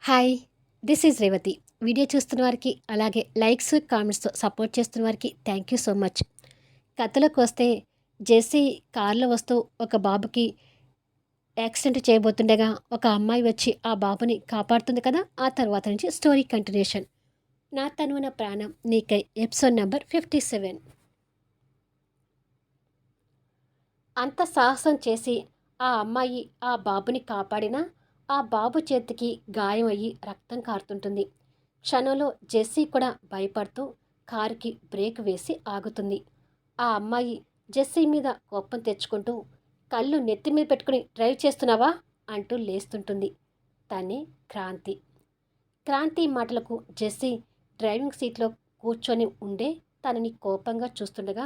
Hi! This is Revathi. Video చూస్తున్న వారికి, అలాగే లైక్స్, కామెంట్స్‌తో సపోర్ట్ చేస్తున్న వారికి థ్యాంక్ యూ సో మచ్. కథలోకొస్తే జెస్సీ కారులో వస్తూ ఒక బాబుకి యాక్సిడెంట్ చేయబోతుండగా ఒక అమ్మాయి వచ్చి ఆ బాబుని కాపాడుతుంది కదా! ఆ తర్వాత నుంచి స్టోరీ కంటిన్యూషన్. 'నా తనువున ప్రాణం నీకై' ఎపిసోడ్ నంబర్ 57. అంత సాహసం చేసి ఆ అమ్మాయి ఆ బాబుని కాపాడినా ఆ బాబు చేతికి గాయం అయ్యి రక్తం కారుతుంటుంది. క్షణంలో జెస్సీ కూడా భయపడుతూ కారుకి బ్రేక్ వేసి ఆగుతుంది. ఆ అమ్మాయి జెస్సీ మీద కోపం తెచ్చుకుంటూ కళ్ళు నెత్తి మీద పెట్టుకుని డ్రైవ్ చేస్తున్నావా అంటూ లేస్తుంటుంది. తనే క్రాంతి. క్రాంతి మాటలకు జెస్సీ డ్రైవింగ్ సీట్లో కూర్చొని ఉండే తనని కోపంగా చూస్తుండగా,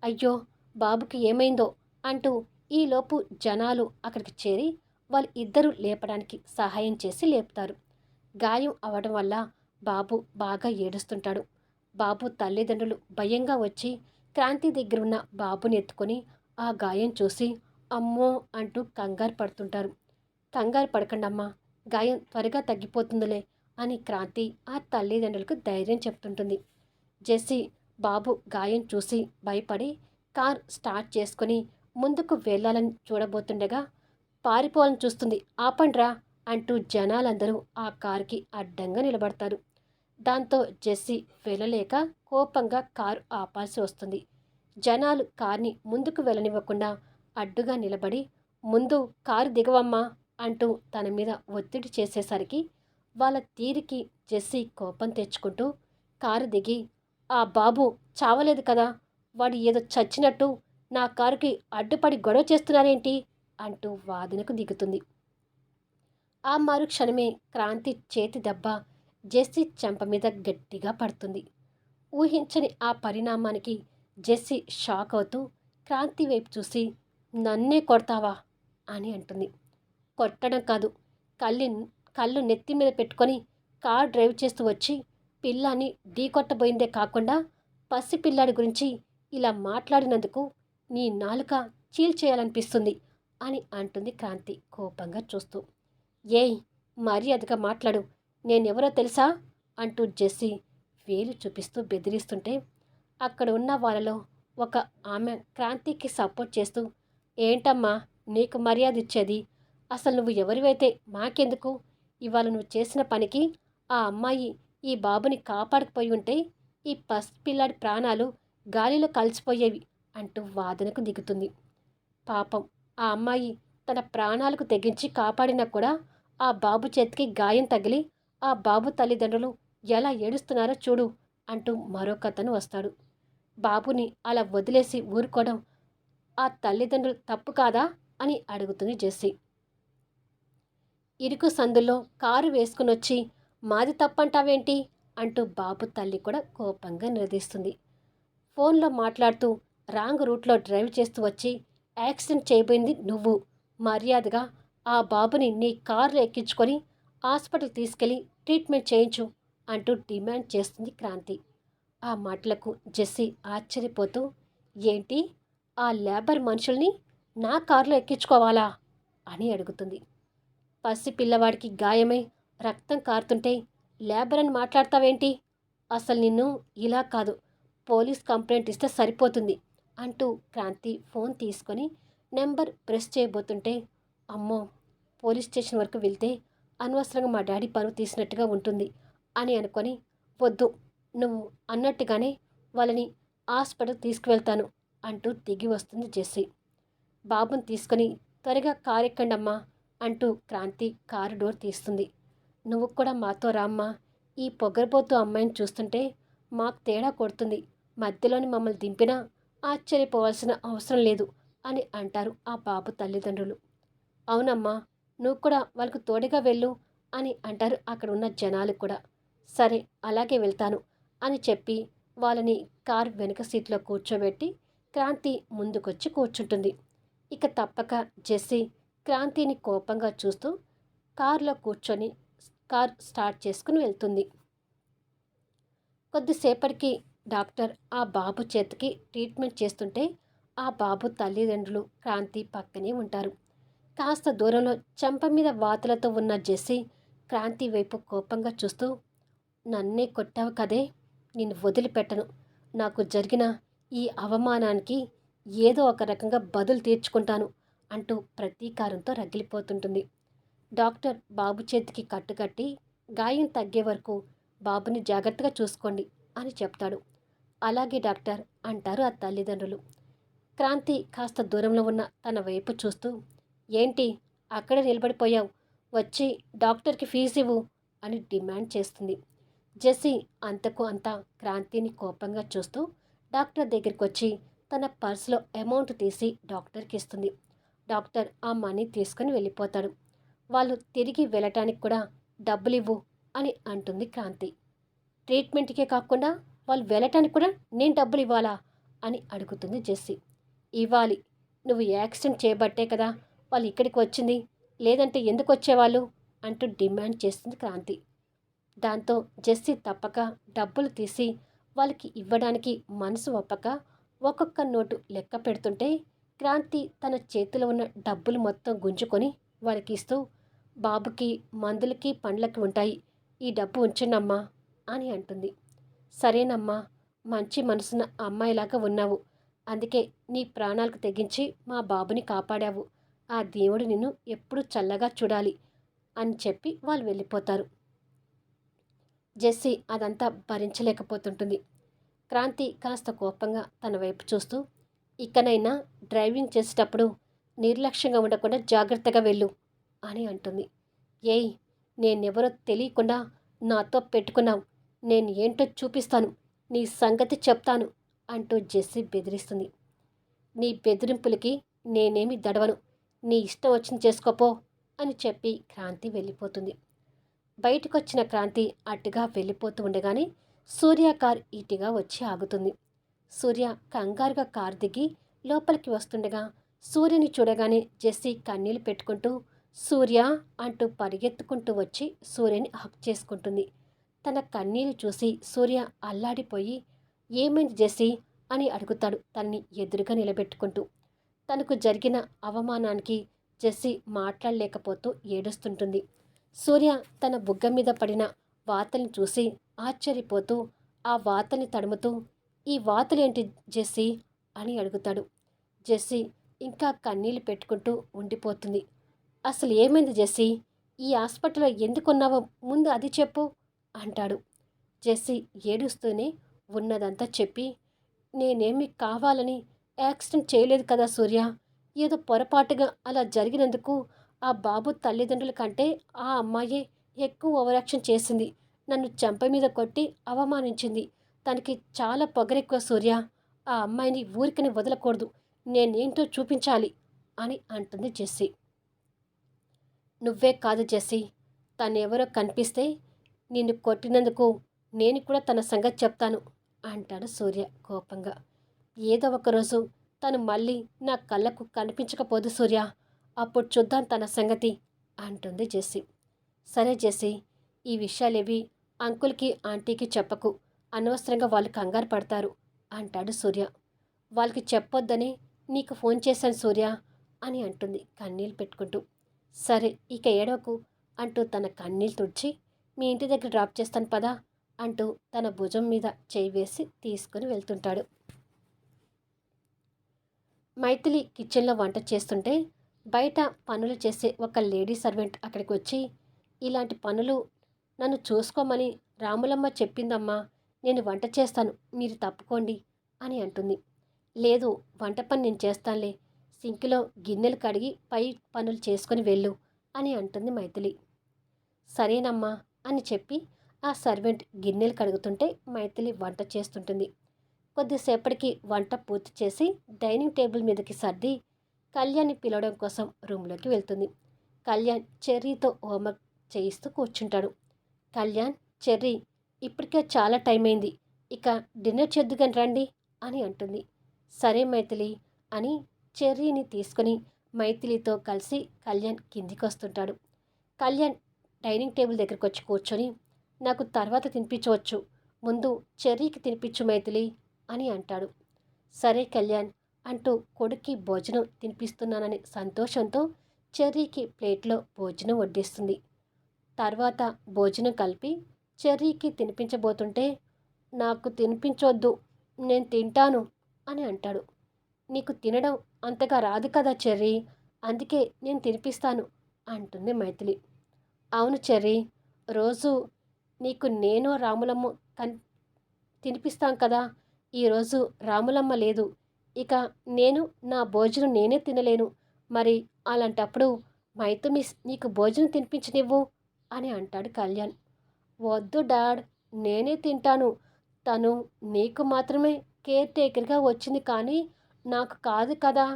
అయ్యో బాబుకి ఏమైందో అంటూ ఈలోపు జనాలు అక్కడికి చేరి వాళ్ళు ఇద్దరూ లేపడానికి సహాయం చేసి లేపుతారు. గాయం అవడం వల్ల బాబు బాగా ఏడుస్తుంటాడు. బాబు తల్లిదండ్రులు భయంగా వచ్చి క్రాంతి దగ్గరున్న బాబుని ఎత్తుకొని ఆ గాయం చూసి అమ్మో అంటూ కంగారు పడుతుంటారు. కంగారు పడకండమ్మా, గాయం త్వరగా తగ్గిపోతుందిలే అని క్రాంతి ఆ తల్లిదండ్రులకు ధైర్యం చెప్తుంటుంది. జెస్సీ బాబు గాయం చూసి భయపడి కార్ స్టార్ట్ చేసుకుని ముందుకు వెళ్ళాలని చూడబోతుండగా పారిపోవాలని చూస్తుంది. ఆపండ్రా అంటూ జనాలందరూ ఆ కారుకి అడ్డంగా నిలబడతారు. దాంతో జెస్సీ వెళ్ళలేక కోపంగా కారు ఆపాల్సి వస్తుంది. జనాలు కార్ని ముందుకు వెళ్ళనివ్వకుండా అడ్డుగా నిలబడి ముందు కారు దిగవమ్మా అంటూ తన మీద ఒత్తిడి చేసేసరికి వాళ్ళ తీరికి జెస్సీ కోపం తెచ్చుకుంటూ కారు దిగి, ఆ బాబు చావలేదు కదా, వాడు ఏదో చచ్చినట్టు నా కారుకి అడ్డుపడి గొడవ చేస్తున్నారేంటి అంటూ వాదనకు దిగుతుంది. ఆ మరుక్షణమే క్రాంతి చేతి దెబ్బ జెస్సీ చెంప మీద గట్టిగా పడుతుంది. ఊహించని ఆ పరిణామానికి జెస్సీ షాక్ అవుతూ క్రాంతి వైపు చూసి, నన్నే కొడతావా అని అంటుంది. కొట్టడం కాదు, కళ్ళి కళ్ళు నెత్తి మీద పెట్టుకొని కార్ డ్రైవ్ చేస్తూ వచ్చి పిల్లాన్ని ఢీకొట్టబోయిందే కాకుండా పసిపిల్లాడి గురించి ఇలా మాట్లాడినందుకు నీ నాలుక చీల్చేయాలనిపిస్తుంది అని అంటుంది క్రాంతి కోపంగా చూస్తూ. ఏయ్, మర్యాదగా మాట్లాడు, నేనెవరో తెలుసా అంటూ జెస్సీ వేలు చూపిస్తూ బెదిరిస్తుంటే అక్కడ ఉన్న వాళ్ళలో ఒక ఆమె క్రాంతికి సపోర్ట్ చేస్తూ, ఏంటమ్మా నీకు మర్యాద ఇచ్చేది, అసలు నువ్వు ఎవరివైతే మాకెందుకు, ఇవాళ నువ్వు చేసిన పనికి ఆ అమ్మాయి ఈ బాబుని కాపాడకపోయి ఉంటే ఈ పసిపిల్లాడి ప్రాణాలు గాలిలో కలిసిపోయేవి అంటూ వాదనకు దిగుతుంది. పాపం ఆ అమ్మాయి తన ప్రాణాలకు తెగించి కాపాడినా కూడా ఆ బాబు చేతికి గాయం తగిలి ఆ బాబు తల్లిదండ్రులు ఎలా ఏడుస్తున్నారో చూడు అంటూ మరొకతను వస్తాడు. బాబుని అలా వదిలేసి ఊరుకోవడం ఆ తల్లిదండ్రులు తప్పు కాదా అని అడుగుతుంది జెస్సీ. ఇరుకు సందుల్లో కారు వేసుకునొచ్చి మాది తప్పంటావేంటి అంటూ బాబు తల్లి కూడా కోపంగా నిలదీస్తుంది. ఫోన్లో మాట్లాడుతూ రాంగ్ రూట్లో డ్రైవ్ చేస్తూ వచ్చి యాక్సిడెంట్ చేయబోయింది నువ్వు, మర్యాదగా ఆ బాబుని నీ కారులో ఎక్కించుకొని హాస్పిటల్ తీసుకెళ్ళి ట్రీట్మెంట్ చేయించు అంటూ డిమాండ్ చేస్తుంది క్రాంతి. ఆ మాటలకు జెస్సీ ఆశ్చర్యపోతూ, ఏంటి, ఆ లేబర్ మనుషుల్ని నా కారులో ఎక్కించుకోవాలా అని అడుగుతుంది. పసి పిల్లవాడికి గాయమై రక్తం కారుతుంటే లేబర్ అని మాట్లాడతావేంటి, అసలు నిన్ను ఇలా కాదు, పోలీస్ కంప్లైంట్ ఇస్తే సరిపోతుంది అంటూ క్రాంతి ఫోన్ తీసుకొని నెంబర్ ప్రెస్ చేయబోతుంటే, అమ్మో పోలీస్ స్టేషన్ వరకు వెళ్తే అనవసరంగా మా డాడీ పరువు తీసినట్టుగా ఉంటుంది అని అనుకొని, వద్దు, నువ్వు అన్నట్టుగానే వాళ్ళని హాస్పిటల్ తీసుకువెళ్తాను అంటూ దిగి వస్తుంది జెస్సీ. బాబుని తీసుకొని త్వరగా కారు ఎక్కండమ్మా అంటూ క్రాంతి కారు డోర్ తీస్తుంది. నువ్వు కూడా మాతో రామ్మా, ఈ పొగరబోతు అమ్మాయిని చూస్తుంటే మాకు తేడా కొడుతుంది, మధ్యలోని మమ్మల్ని దింపినా ఆశ్చర్యపోవాల్సిన అవసరం లేదు అని అంటారు ఆ బాబు తల్లిదండ్రులు. అవునమ్మా, నువ్వు కూడా వాళ్ళకు తోడుగా వెళ్ళు అని అంటారు అక్కడ ఉన్న జనాలు కూడా. సరే అలాగే వెళ్తాను అని చెప్పి వాళ్ళని కార్ వెనుక సీట్లో కూర్చోబెట్టి క్రాంతి ముందుకొచ్చి కూర్చుంటుంది. ఇక తప్పక జెస్సీ క్రాంతిని కోపంగా చూస్తూ కారులో కూర్చొని కార్ స్టార్ట్ చేసుకుని వెళ్తుంది. కొద్దిసేపటికి డాక్టర్ ఆ బాబు చేతికి ట్రీట్మెంట్ చేస్తుంటే ఆ బాబు తల్లిదండ్రులు క్రాంతి పక్కనే ఉంటారు. కాస్త దూరంలో చెంప మీద వాతలతో ఉన్న జెస్సీ క్రాంతి వైపు కోపంగా చూస్తూ, నన్నే కొట్టావు కదే, నిన్ను వదిలిపెట్టను. నాకు జరిగిన ఈ అవమానానికి ఏదో ఒక రకంగా బదులు తీర్చుకుంటాను అంటూ ప్రతీకారంతో రగిలిపోతుంటుంది. డాక్టర్ బాబు చేతికి కట్టుకట్టి గాయం తగ్గే వరకు బాబుని జాగ్రత్తగా చూసుకోండి అని చెప్తాడు. అలాగే డాక్టర్ అంటారు ఆ తల్లిదండ్రులు. క్రాంతి కాస్త దూరంలో ఉన్న తన వైపు చూస్తూ, ఏంటి అక్కడే నిలబడిపోయావు, వచ్చి డాక్టర్కి ఫీజు ఇవ్వు అని డిమాండ్ చేస్తుంది. జెస్సీ అంతకు అంతా క్రాంతిని కోపంగా చూస్తూ డాక్టర్ దగ్గరికి వచ్చి తన పర్సులో అమౌంట్ తీసి డాక్టర్కి ఇస్తుంది. డాక్టర్ ఆ మనీ తీసుకుని వెళ్ళిపోతాడు. వాళ్ళు తిరిగి వెళ్ళటానికి కూడా డబ్బులు ఇవ్వు అని అంటుంది క్రాంతి. ట్రీట్మెంట్కే కాకుండా వాళ్ళు వెళ్ళటానికి కూడా నేను డబ్బులు ఇవ్వాలా అని అడుగుతుంది జెస్సీ. ఇవ్వాలి, నువ్వు యాక్సిడెంట్ చేయబట్టే కదా వాళ్ళు ఇక్కడికి వచ్చింది, లేదంటే ఎందుకు వచ్చేవాళ్ళు అంటూ డిమాండ్ చేస్తుంది క్రాంతి. దాంతో జెస్సీ తప్పక డబ్బులు తీసి వాళ్ళకి ఇవ్వడానికి మనసు ఒప్పక ఒక్కొక్క నోటు లెక్క పెడుతుంటే క్రాంతి తన చేతిలో ఉన్న డబ్బులు మొత్తం గుంజుకొని వాళ్ళకి ఇస్తూ, బాబుకి మందులకి పండ్లకి ఉంటాయి, ఈ డబ్బు ఉంచండమ్మా అని అంటుంది. సరేనమ్మా, మంచి మనసున్న అమ్మాయిలాగా ఉన్నావు, అందుకే నీ ప్రాణాలకు తెగించి మా బాబుని కాపాడావు, ఆ దేవుడు నిన్ను ఎప్పుడూ చల్లగా చూడాలి అని చెప్పి వాళ్ళు వెళ్ళిపోతారు. జెస్సీ అదంతా భరించలేకపోతుంటుంది. క్రాంతి కాస్త కోపంగా తన వైపు చూస్తూ, ఇకనైనా డ్రైవింగ్ చేసేటప్పుడు నిర్లక్ష్యంగా ఉండకుండా జాగ్రత్తగా వెళ్ళు అని అంటుంది. ఏయ్, నేనెవరో తెలియకుండా నాతో పెట్టుకున్నావు, నేను ఏంటో చూపిస్తాను, నీ సంగతి చెప్తాను అంటూ జెస్సీ బెదిరిస్తుంది. నీ బెదిరింపులకి నేనేమి దడవను, నీ ఇష్టం వచ్చింది చేసుకోపో అని చెప్పి క్రాంతి వెళ్ళిపోతుంది. బయటకొచ్చిన క్రాంతి అటుగా వెళ్ళిపోతూ ఉండగానే సూర్య కార్ ఇటుగా వచ్చి ఆగుతుంది. సూర్య కంగారుగా కారు దిగి లోపలికి వస్తుండగా సూర్యని చూడగానే జెస్సీ కన్నీళ్లు పెట్టుకుంటూ సూర్య అంటూ పరిగెత్తుకుంటూ వచ్చి సూర్యని హక్ చేసుకుంటుంది. తన కన్నీళ్లు చూసి సూర్య అల్లాడిపోయి, ఏమైంది జెస్సీ అని అడుగుతాడు తనని ఎదురుగా నిలబెట్టుకుంటూ. తనకు జరిగిన అవమానానికి జెస్సీ మాట్లాడలేకపోతూ ఏడుస్తుంటుంది. సూర్య తన బుగ్గ మీద పడిన వాతల్ని చూసి ఆశ్చర్యపోతూ ఆ వాతల్ని తడుముతూ, ఈ వాతలేంటి జెస్సీ అని అడుగుతాడు. జెస్సీ ఇంకా కన్నీళ్లు పెట్టుకుంటూ ఉండిపోతుంది. అసలు ఏమైంది జెస్సీ, ఈ హాస్పిటల్లో ఎందుకున్నావో ముందు అది చెప్పు అంటాడు. జెస్సీ ఏడుస్తూనే ఉన్నదంతా చెప్పి, నేనేమి కావాలని యాక్సిడెంట్ చేయలేదు కదా సూర్య, ఏదో పొరపాటుగా అలా జరిగినందుకు ఆ బాబు తల్లిదండ్రుల కంటే ఆ అమ్మాయే ఎక్కువ ఓవరాక్షన్ చేసింది, నన్ను చెంప మీద కొట్టి అవమానించింది, తనకి చాలా పొగరెక్కువ సూర్య, ఆ అమ్మాయిని ఊరికని వదలకూడదు, నేనేంటో చూపించాలి అని అంటుంది జెస్సీ. నువ్వే కాదు జెస్సీ, తనెవరో కనిపిస్తే నిన్ను కొట్టినందుకు నేను కూడా తన సంగతి చెప్తాను అంటాడు సూర్య కోపంగా. ఏదో ఒకరోజు తను మళ్ళీ నా కళ్ళకు కనిపించకపోదు సూర్య, అప్పుడు చూద్దాం తన సంగతి అంటుంది జెస్సీ. సరే జెస్సీ, ఈ విషయాలేవి అంకుల్కి ఆంటీకి చెప్పకు, అనవసరంగా వాళ్ళు కంగారు పడతారు అంటాడు సూర్య. వాళ్ళకి చెప్పొద్దని నీకు ఫోన్ చేశాను సూర్య అని అంటుంది కన్నీళ్ళు పెట్టుకుంటూ. సరే ఇక ఏడవకు అంటూ తన కన్నీళ్ళు తుడిచి, మీ ఇంటి దగ్గర డ్రాప్ చేస్తాను పదా అంటూ తన భుజం మీద చేయి వేసి తీసుకుని వెళ్తుంటాడు. మైథిలి కిచెన్లో వంట చేస్తుంటే బయట పనులు చేసే ఒక లేడీ సర్వెంట్ అక్కడికి వచ్చి, ఇలాంటి పనులు నన్ను చూసుకోమని రాములమ్మ చెప్పిందమ్మా, నేను వంట చేస్తాను, మీరు తప్పుకోండి అని అంటుంది. లేదు, వంట పని నేను చేస్తానులే, సింక్లో గిన్నెలు కడిగి పై పనులు చేసుకొని వెళ్ళు అని అంటుంది మైథిలి. సరేనమ్మా అని చెప్పి ఆ సర్వెంట్ గిన్నెలు కడుగుతుంటే మైథిలి వంట చేస్తుంటుంది. కొద్దిసేపటికి వంట పూర్తి చేసి డైనింగ్ టేబుల్ మీదకి సర్ది కళ్యాణ్ని పిలవడం కోసం రూమ్లోకి వెళ్తుంది. కళ్యాణ్ చెర్రీతో హోంవర్క్ చేయిస్తూ కూర్చుంటాడు. కళ్యాణ్, చెర్రీ, ఇప్పటికే చాలా టైం అయింది, ఇక డిన్నర్ చేద్దుగాని రండి అని అంటుంది. సరే మైథిలి అని చెర్రీని తీసుకుని మైథిలితో కలిసి కళ్యాణ్ కిందికి వస్తుంటాడు. కళ్యాణ్ డైనింగ్ టేబుల్ దగ్గరకు వచ్చి కూర్చొని, నాకు తర్వాత తినిపించవచ్చు, ముందు చెర్రీకి తినిపించు మైథిలి అని అంటాడు. సరే కళ్యాణ్ అంటూ కొడుక్కి భోజనం తినిపిస్తున్నానని సంతోషంతో చెర్రీకి ప్లేట్లో భోజనం వడ్డిస్తుంది. తర్వాత భోజనం కలిపి చెర్రీకి తినిపించబోతుంటే, నాకు తినిపించొద్దు, నేను తింటాను అని అంటాడు. నీకు తినడం అంతగా రాదు కదా చెర్రీ, అందుకే నేను తినిపిస్తాను అంటుంది మైథిలి. అవును చెర్రీ, రోజు నీకు నేను రాములమ్మ కన్ తినిపిస్తాం కదా. ఈరోజు రాములమ్మ లేదు, ఇక నేను నా భోజనం నేనే తినలేను. మరి అలాంటప్పుడు మైతు మిస్ నీకు భోజనం తినిపించనివ్వు అని అంటాడు కళ్యాణ్. వద్దు డాడ్, నేనే తింటాను. తను నీకు మాత్రమే కేర్ టేకర్గా వచ్చింది కానీ నాకు కాదు కదా.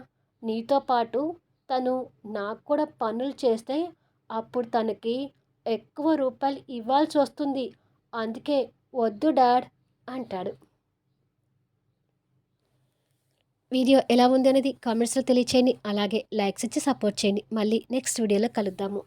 నీతో పాటు తను నాకు కూడా పనులు చేస్తే అప్పుడు తనకి ఎక్కువ రూపాయలు ఇవ్వాల్సి వస్తుంది. అందుకే వద్దు డాడ్ అంటాడు. వీడియో ఎలా ఉంది అనేది కామెంట్స్లో తెలియచేయండి. అలాగే లైక్స్ ఇచ్చి సపోర్ట్ చేయండి. మళ్ళీ నెక్స్ట్ వీడియోలో కలుద్దాము.